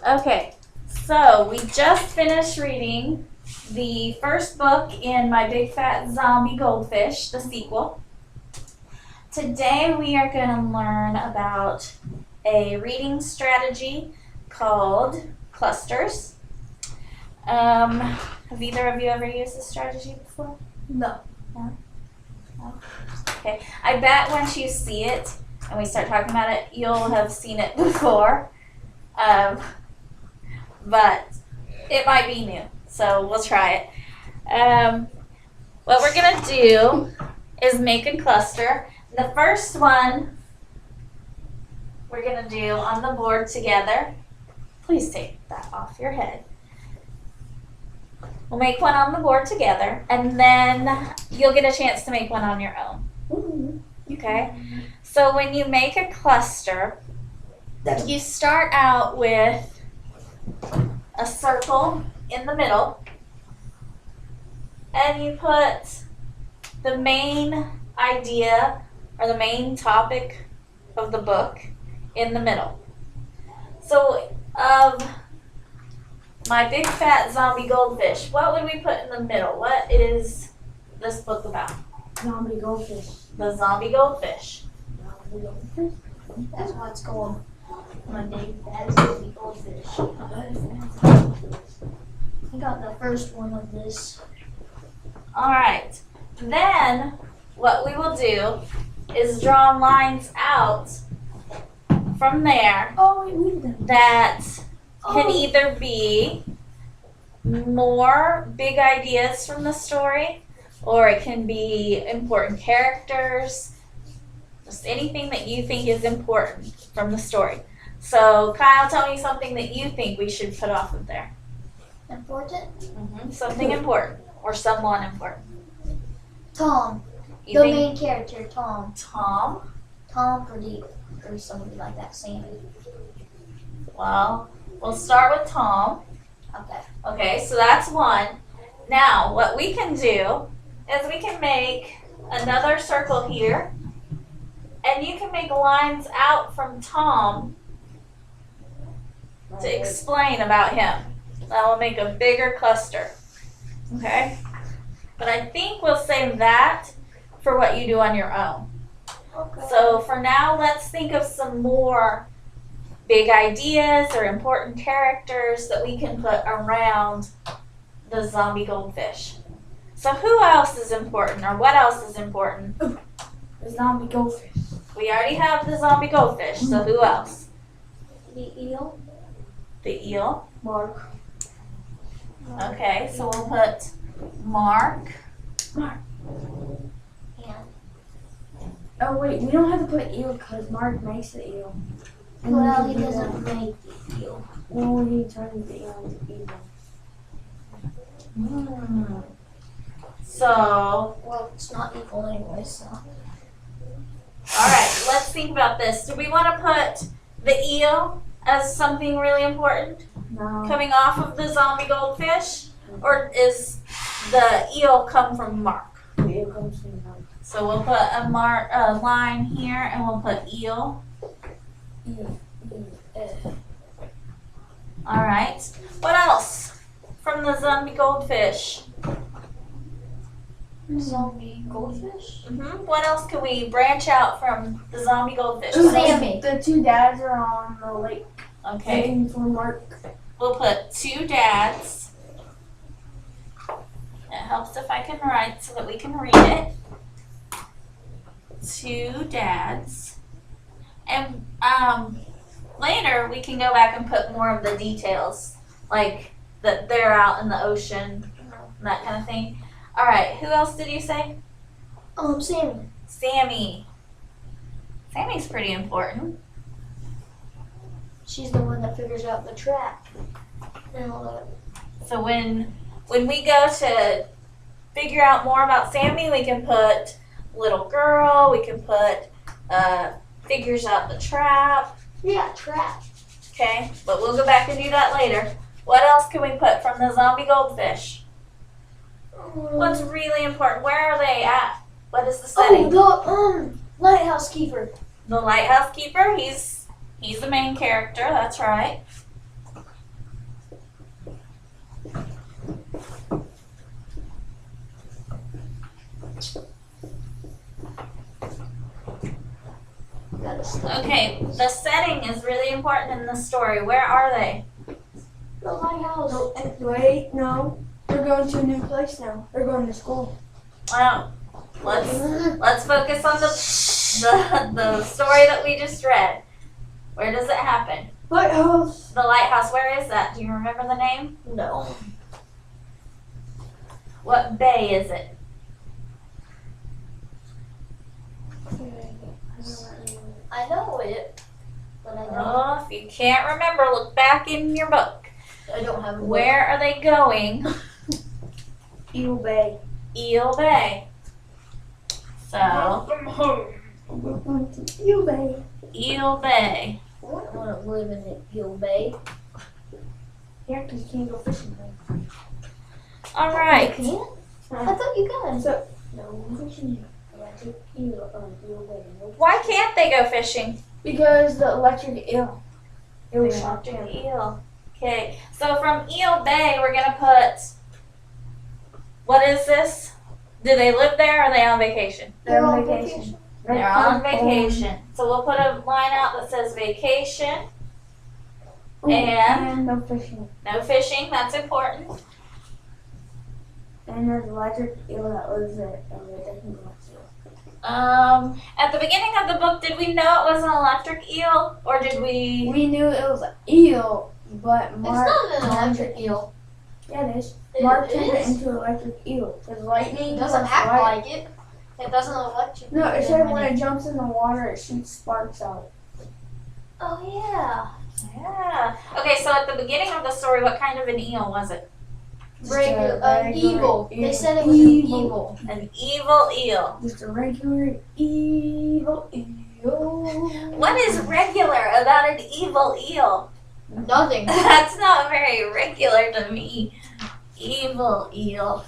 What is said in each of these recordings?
Okay, so we just finished reading the first book in My Big Fat Zombie Goldfish, the sequel. Today we are going to learn about a reading strategy called clusters. Have either of you ever used this strategy before? No. No? Okay, I bet once you see it and we start talking about it, you'll have seen it before. But it might be new, so we'll try it. What we're going to do is make a cluster. The first one we're going to do on the board together. Please take that off your head. We'll make one on the board together, and then you'll get a chance to make one on your own. Okay? So when you make a cluster, you start out with a circle in the middle, and you put the main idea or the main topic of the book in the middle. So of My Big Fat Zombie Goldfish, what would we put in the middle? What is this book about? Zombie goldfish. The zombie goldfish. Zombie goldfish? That's why it's called My Big Fat Zombie Goldfish. I got the first one of this. Alright, then what we will do is draw lines out from there that can either be more big ideas from the story, or it can be important characters, just anything that you think is important from the story. So Kyle, tell me something that you think we should put off of there. Important? Something important, or someone important. Tom. You The think main character, Tom. Tom? Tom or somebody like that, Sammy. Well, we'll start with Tom. Okay. Okay, so that's one. Now, what we can do is we can make another circle here, and you can make lines out from Tom to explain about him. That will make a bigger cluster. Okay? But I think we'll save that for what you do on your own. Okay. So for now, let's think of some more big ideas or important characters that we can put around the zombie goldfish. So who else is important, or what else is important? The zombie goldfish. We already have the zombie goldfish, so who else? The eel. The eel. Mark. Okay, so we'll put Mark. And oh wait, we don't have to put eel because Mark makes the eel. And Well, he doesn't make the eel. Well, he turns the eel into evil. So, Well, it's not evil anyway, so. alright, let's think about this. Do we want to put the eel as something really important No. coming off of the zombie goldfish? Or is the eel come from Mark? The eel comes from Mark. So we'll put a line here, and we'll put eel. Alright. What else from the zombie goldfish? Zombie goldfish? What else can we branch out from the zombie goldfish? Sammy. The two dads are on the lake Okay. looking for Mark. We'll put two dads. It helps if I can write so that we can read it. Two dads. And later we can go back and put more of the details, like that they're out in the ocean, and that kind of thing. All right, who else did you say? Sammy. Sammy. Sammy's pretty important. She's the one that figures out the trap. And all that. So when we go to figure out more about Sammy, we can put little girl, we can put figures out the trap. Yeah, trap. Okay, but we'll go back and do that later. What else can we put from the zombie goldfish? What's really important? Where are they at? What is the setting? Oh, the lighthouse keeper. The lighthouse keeper, he's He's the main character, that's right. Okay, the setting is really important in the story. Where are they? The lighthouse. No, wait, no. They're going to a new place now. They're going to school. Well, let's focus on the story that we just read. Where does it happen? Lighthouse. The lighthouse. Where is that? Do you remember the name? No. What bay is it? I know it, but I don't. Oh, if you can't remember, look back in your book. I don't have a book. Where are they going? Eel Bay. Eel Bay. So, From home. We're going to Eel Bay. Eel Bay. I don't want to live in the Eel Bay. Yeah, because you can't go fishing there. All right. You can't? I thought you could. So, no fishing here. Electric eel on Eel Bay. No Why can't they go fishing? Because the electric eel. It was shocked Electric him. eel. Okay, so from Eel Bay, we're gonna put. What is this? Do they live there or are they on vacation? They're on vacation. They're on vacation. So we'll put a line out that says vacation. And no fishing. no fishing, that's important. And there's electric eel that lives there. And they doesn't go At the beginning of the book, did we know it was an electric eel, or did we? We knew it was an eel, but Mark. It's not an electric eel. Yeah, it is. It Mark turned it is? into an electric eel. Because lightning It doesn't doesn't act like it. It doesn't electric. No, it said when it jumps in the water, it shoots sparks out. Oh yeah. Yeah. Okay, so at the beginning of the story, what kind of an eel was it? Regular, evil. eel. They said it was an evil. An evil eel. Just a regular evil eel. What is regular about an evil eel? Nothing. That's not very regular to me. Evil eel.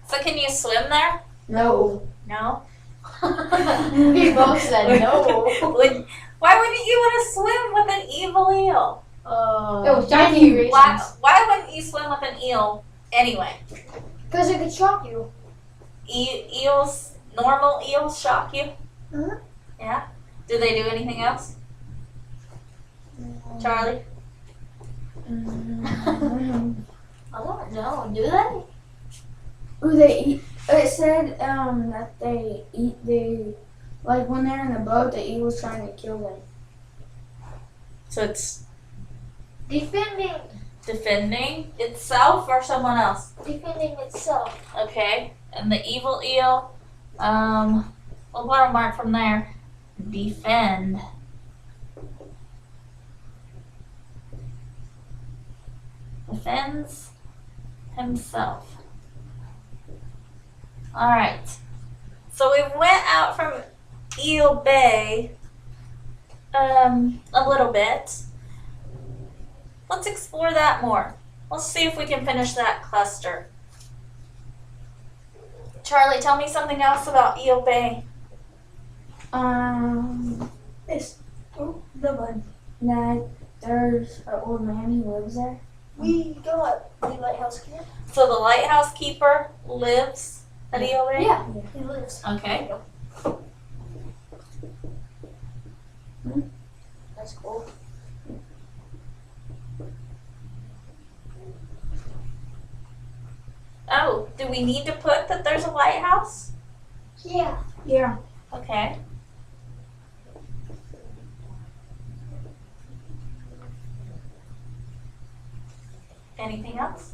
So can you swim there? No. No? We both said no. Why wouldn't you want to swim with an evil eel? It was tiny reasons. Why wouldn't you swim with an eel anyway? Because it could shock you. Eels, normal eels shock you? Uh-huh. Yeah? Do they do anything else? Charlie? I don't know. Do they? Ooh, they eat. It said that they eat like when they're in the boat, the eel was trying to kill them. So it's Defending itself or someone else? defending itself. Okay. And the evil eel, we'll put a mark from there. Defend. Defends himself. Alright. So we went out from Eel Bay a little bit. Let's explore that more. Let's see if we can finish that cluster. Charlie, tell me something else about Eel Bay. It's the one that there's an old man who lives there. We got the lighthouse here. So the lighthouse keeper lives at Eel Bay? Yeah, he lives. Okay. That's cool. Oh, do we need to put that there's a lighthouse? Yeah. Yeah. Okay. Anything else?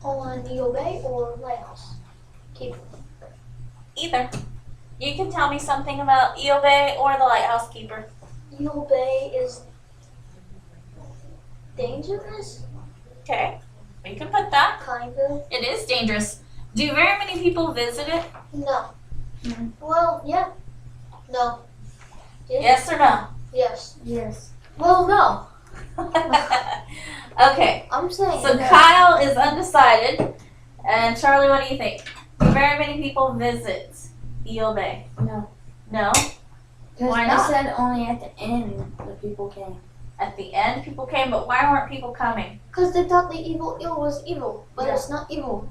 On Eel Bay or lighthouse? Keep. Either. You can tell me something about Eel Bay or the lighthouse keeper. Eel Bay is dangerous, Okay. We can put that. kind of. It is dangerous. Do very many people visit it? No. Mhm. Well, yeah. No. Yes or no? Yes. Yes. Well, no. Okay. I'm saying. So no. Kyle is undecided. And Charlie, what do you think? Do very many people visit Eel Bay? No. No? Because Why they not? said only at the end the people came. At the end, people came, but why weren't people coming? Because they thought the evil eel was evil, but Yeah. it's not evil.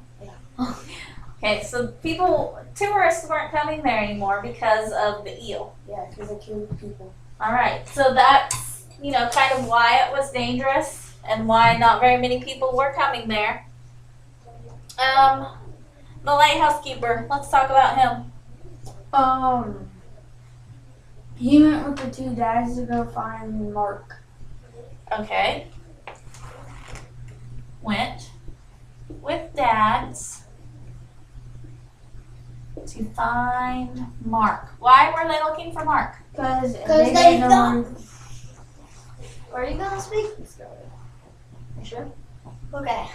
Okay, so tourists weren't coming there anymore because of the eel. Yeah, because they killed people. All right, so that's, kind of why it was dangerous and why not very many people were coming there. The lighthouse keeper, let's talk about him. He went with the two dads to go find Mark. Okay. Went with dads to find Mark. Why were they looking for Mark? Because they didn't know thought- Are you gonna speak? You sure? Okay.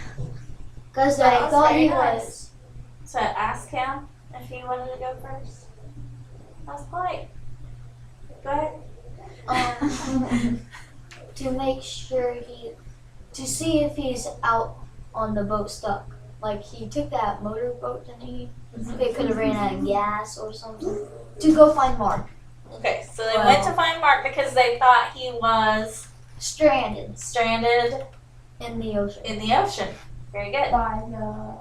Because they That was thought very he nice. was. To ask him if he wanted to go first. That's polite. Go ahead. To make sure to see if he's out on the boat stuck. Like he took that motorboat, didn't he? They could have ran out of gas or something. To go find Mark. Okay, so they went to find Mark because they thought he was Stranded stranded in the ocean. in the ocean. Very good. by the.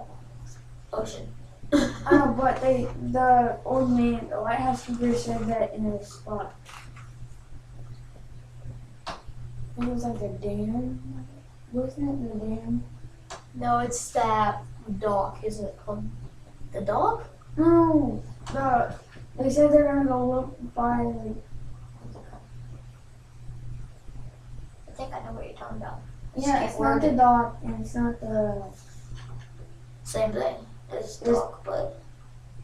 Ocean. But the old man, the lighthouse keeper, said that in a spot. It was like a dam. Wasn't it the dam? No, it's that dock. Isn't it called the dock? No, they said they're gonna go look by like. I think I know what you're talking about. Yeah, it's not the dock and it's not the. Same thing. It's dock, but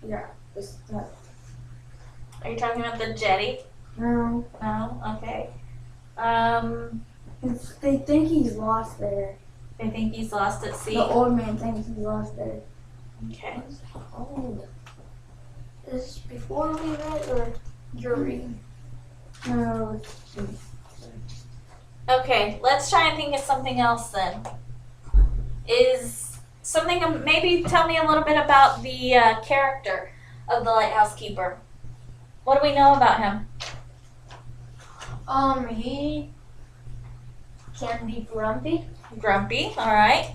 Yeah, it's not. Are you talking about the jetty? No, No? Okay. they think he's lost there. They think he's lost at sea. The old man thinks he's lost there. Okay. old. Is this before we read or during? No, Okay, let's try and think of something else then. Is something, maybe tell me a little bit about the character of the lighthouse keeper. What do we know about him? He can be grumpy. Grumpy, all right.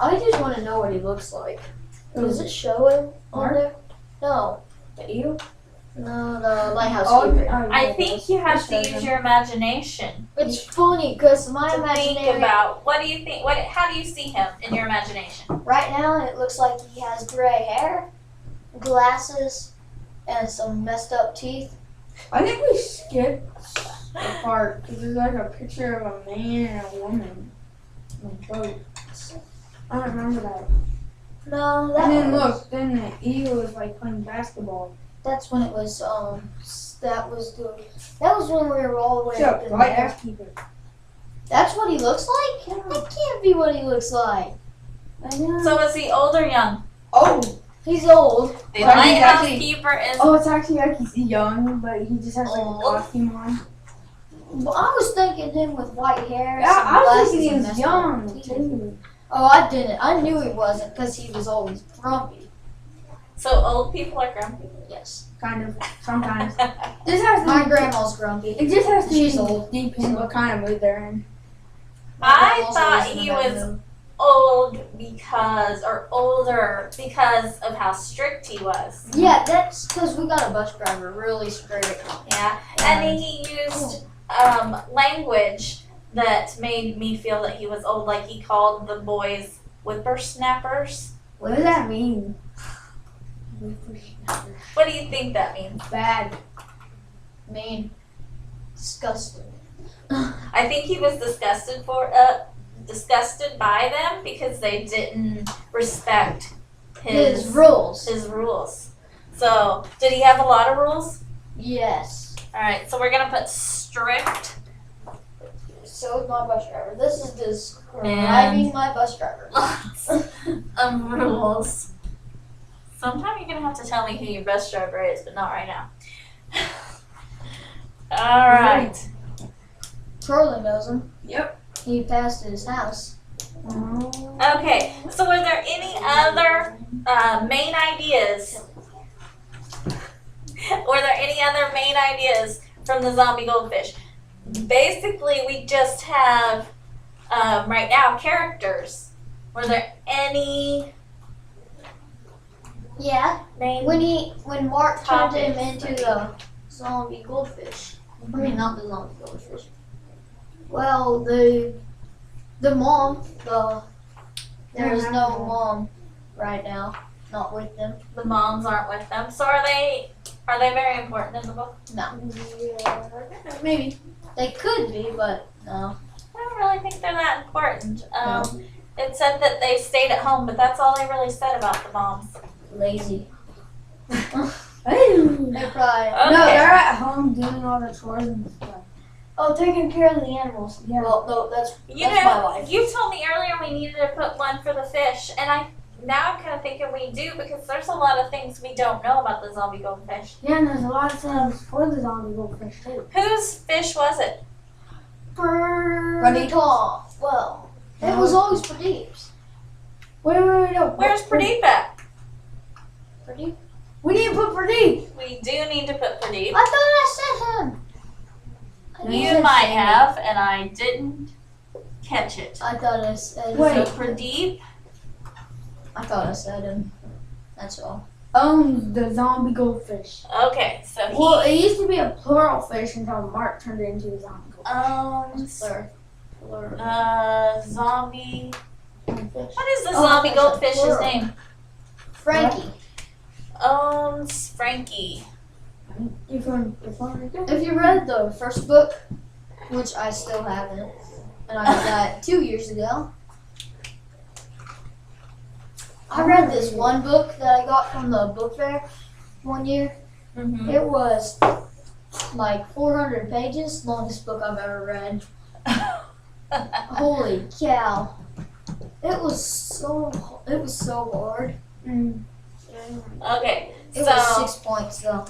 I just want to know what he looks like. Does it show him on Mark? there? No. the eel. No, the lighthouse Oh, keeper. I think you have to use your imagination It's funny because my to think imaginary about, what do you think, how do you see him in your imagination? right now it looks like he has gray hair, glasses, and some messed up teeth. I think we skipped a part because there's like a picture of a man and a woman on a boat. I don't remember that. No, that And then was, look, then the eel was like playing basketball. that's when it was that was when we were all the way up in there. lighthouse keeper. That's what he looks like? That can't be what he looks like. I know. So is he old or young? Oh, He's old. The Well, he's lighthouse actually- keeper is it's actually like he's young, but he just has like Old. a costume on. Well, I was thinking him with white hair. Yeah, some I was glasses, thinking he and was messed young up teeth. too. Oh, I didn't. I knew he wasn't because he was always grumpy. so old people are grumpy. Yes. Kind of, sometimes. This has My to, grandma's grumpy. it just has to She's old. depend what kind of mood they're in. My I grandma's thought always in he a bad was mood. older because of how strict he was. Yeah, that's because we got a bus driver really straight. Yeah, and he used language that made me feel that he was old. Like he called the boys whippersnappers. What does that mean? What do you think that means? Bad. Mean. Disgusting. I think he was disgusted by them because they didn't respect His rules. his rules. So, did he have a lot of rules? Yes. All right, so we're gonna put strict. So is my bus driver. This is describing my bus driver. Lots of rules. Sometime you're gonna have to tell me who your bus driver is, but not right now. All right. Charlie knows him. Yep. He passed his house. Okay. So, were there any other main ideas? Were there any other main ideas from the zombie goldfish. Basically, we just have right now characters. Were there any Yeah. main? When Mark turned him topics into the zombie goldfish. I mean, not the zombie goldfish. Well, the mom, there's no mom right now, not with them. The moms aren't with them. So are they very important in the book? No, Yeah, maybe. they could be, but no. I don't really think they're that important. It said that they stayed at home, but that's all they really said about the moms. Lazy. Hey. They probably. Okay. No, they're at home doing all the chores and stuff. Oh, taking care of the animals. Yeah. Well, no, that's You my know, life. you told me earlier we needed to put one for the fish, and now I'm kind of thinking we do because there's a lot of things we don't know about the zombie goldfish. Yeah, and there's a lot of things for the zombie goldfish too. Whose fish was it? Running Tom. Well, it was always Pradeep's. Wait, no. Where's Pradeep at? Pradeep? We need to put Pradeep. We do need to put Pradeep. I thought I said him. You might have, and I didn't catch it. I thought I said Wait. So Pradeep. I thought I said him. That's all. Owns the zombie goldfish. Okay, so he Well, it used to be a plural fish until Mark turned it into a zombie goldfish. zombie. Fish. What is the Oh, zombie I said goldfish's plural. name? Frankie. Owns Frankie. You found your phone right there? If you read the first book, which I still haven't, and I got that 2 years ago, I read this one book that I got from the book fair one year. Mm-hmm. It was like 400 pages, longest book I've ever read. Holy cow! It was so hard. Mm. Okay, It so was 6 points though.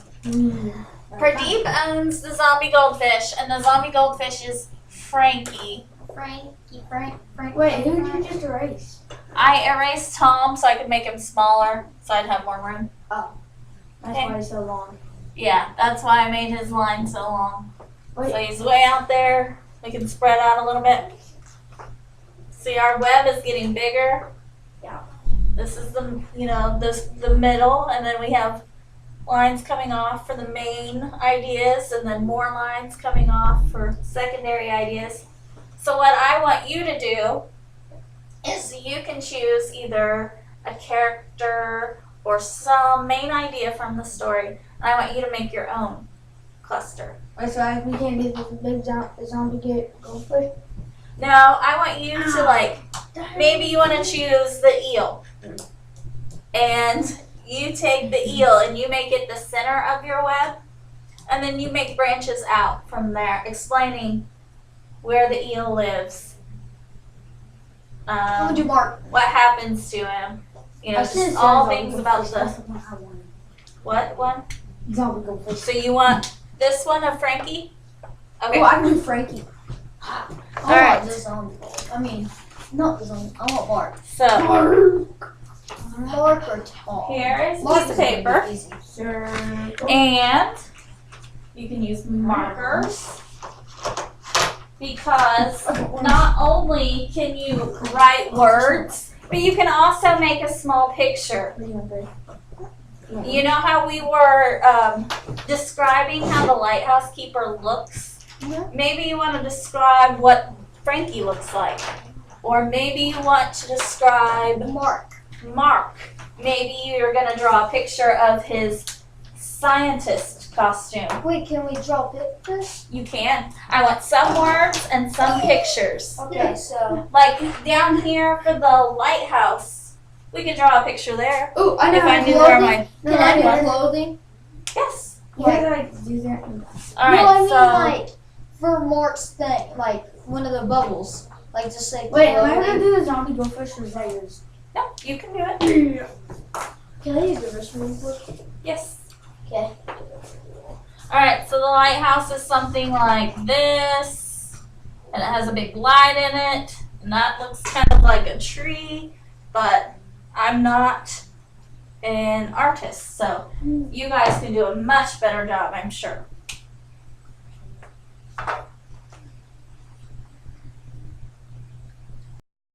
Pradeep owns the zombie goldfish, and the zombie goldfish is Frankie. Frank. Wait, who did you just erase? I erased Tom so I could make him smaller, so I'd have more room. That's why it's so long. Yeah, that's why I made his line so long. Wait. So he's way out there. We can spread out a little bit. See, our web is getting bigger. Yeah. This is the middle, and then we have lines coming off for the main ideas, and then more lines coming off for secondary ideas. So what I want you to do is you can choose either a character or some main idea from the story, and I want you to make your own cluster. Wait, so we can't do this big zombie goldfish? No, I want you to maybe you want to choose the eel. And you take the eel and you make it the center of your web, and then you make branches out from there explaining where the eel lives. How would you mark? What happens to him. You know, just all things about the what one? Zombie goldfish. So you want this one of Frankie? Okay. Oh, I need Frankie. I Alright. want the zombie. I mean, not the zombie. I want Mark. So Mark or Tom. here is a Mark piece of is gonna be paper. easy. Sure. And you can use markers because not only can you write words, but you can also make a small picture. You know how we were describing how the lighthouse keeper looks? Maybe you want to describe what Frankie looks like. Or maybe you want to describe Mark. Maybe you're going to draw a picture of his scientist costume. Wait, can we draw pictures? You can. I want some words and some pictures. Okay, so Like down here for the lighthouse, we could draw a picture there. Oh, I know If I how to knew do where that. my can I pen do was. clothing? Yes. Yeah, like do that. All right. No, I mean so like for Mark's thing, like one of the bubbles. Like just say Wait, am I clothing. gonna do the zombie goldfish or is that yours? no, you can do it. Can I use the wrist removal? Yes. Okay. All right. So the lighthouse is something like this, and it has a big light in it, and that looks kind of like a tree, but I'm not an artist, so you guys can do a much better job, I'm sure.